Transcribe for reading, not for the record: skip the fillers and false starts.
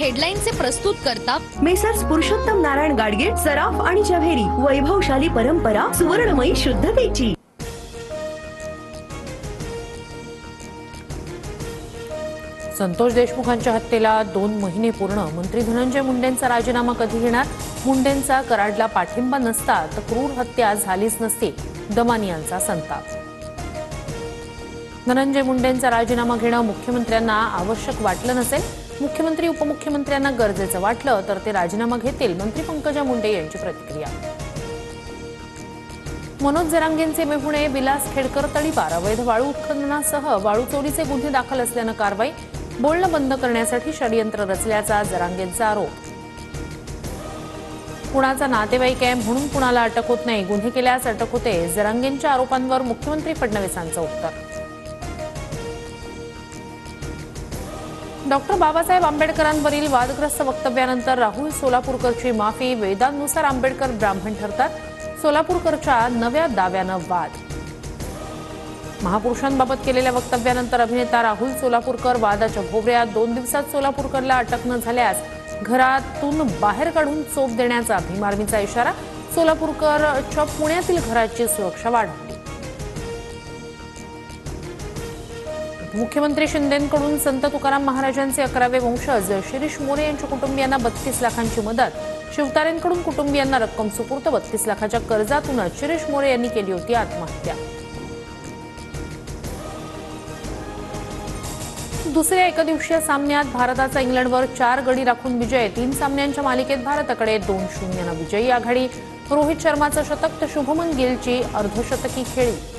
हेडलाईनचे प्रस्तुत करता मेसर्स पुरुषोत्तम नारायण गाडगे, सराफ आणि जव्हेरी, वैभवशाली परंपरा, सुवर्णमयी शुद्धतेची। संतोष देशमुखांच्या हत्येला 2 महिने पूर्ण। मंत्री धनंजय मुंडेंचा राजीनामा कधी घेणार? मुंडेंचा कराडला पाठिंबा नसता तर क्रूर हत्या झालीच नसती, दमानी यांचा संताप। धनंजय मुंडेंचा राजीनामा घेणं मुख्यमंत्र्यांना आवश्यक वाटलं नसेल, मुख्यमंत्री उपमुख्यमंत्र्यांना गरजेचं वाटलं तर ते राजीनामा घेतील, मंत्री पंकजा मुंडे यांची प्रतिक्रिया। मनोज जरांगेंचे मेहुणे विलास खेडकर तडीपार, अवैध वाळू उत्खननासह वाळू चोरीचे गुन्हे दाखल असल्यानं कारवाई, बोलणं बंद करण्यासाठी षडयंत्र रचल्याचा जरांगेंचा आरोप। कुणाचा नातेवाईक आहे म्हणून कुणाला अटक होत नाही, गुन्हे केल्यास अटक होते, जरांगेंच्या आरोपांवर मुख्यमंत्री फडणवीसांचं उत्तर। डॉक्टर बाबासाहेब आंबेडकरांवरील वादग्रस्त वक्तव्यानंतर राहुल सोलापूरकरची माफी, वेदांनुसार आंबेडकर ब्राह्मण ठरतात, सोलापूरकरच्या नव्या दाव्यानं वाद। महापुरुषांबाबत केलेल्या वक्तव्यानंतर अभिनेता राहुल सोलापूरकर वादाच्या भोवऱ्यात, 2 दिवसात सोलापूरकरला अटक न झाल्यास घरातून बाहेर काढून चोप देण्याचा भीम आर्मीचा इशारा, सोलापूरकरच्या पुण्यातील घराची सुरक्षा वाढवली। मुख्यमंत्री शिंदेंकडून संत तुकाराम महाराजांचे 11वे वंशज शिरीष मोरे यांच्या कुटुंबियांना 32 लाखांची मदत, शिवतारेंकडून कुटुंबियांना रक्कम सुपूर्द, 32 लाखाच्या कर्जातूनच शिरीष मोरे यांनी केली होती आत्महत्या। दुसऱ्या एकदिवसीय सामन्यात भारताचा इंग्लंडवर 4 गडी राखून विजय, 3 सामन्यांच्या मालिकेत भारताकडे 2-0 विजयी आघाडी, रोहित शर्माचं शतक तर शुभमन गिलची अर्धशतकी खेळी।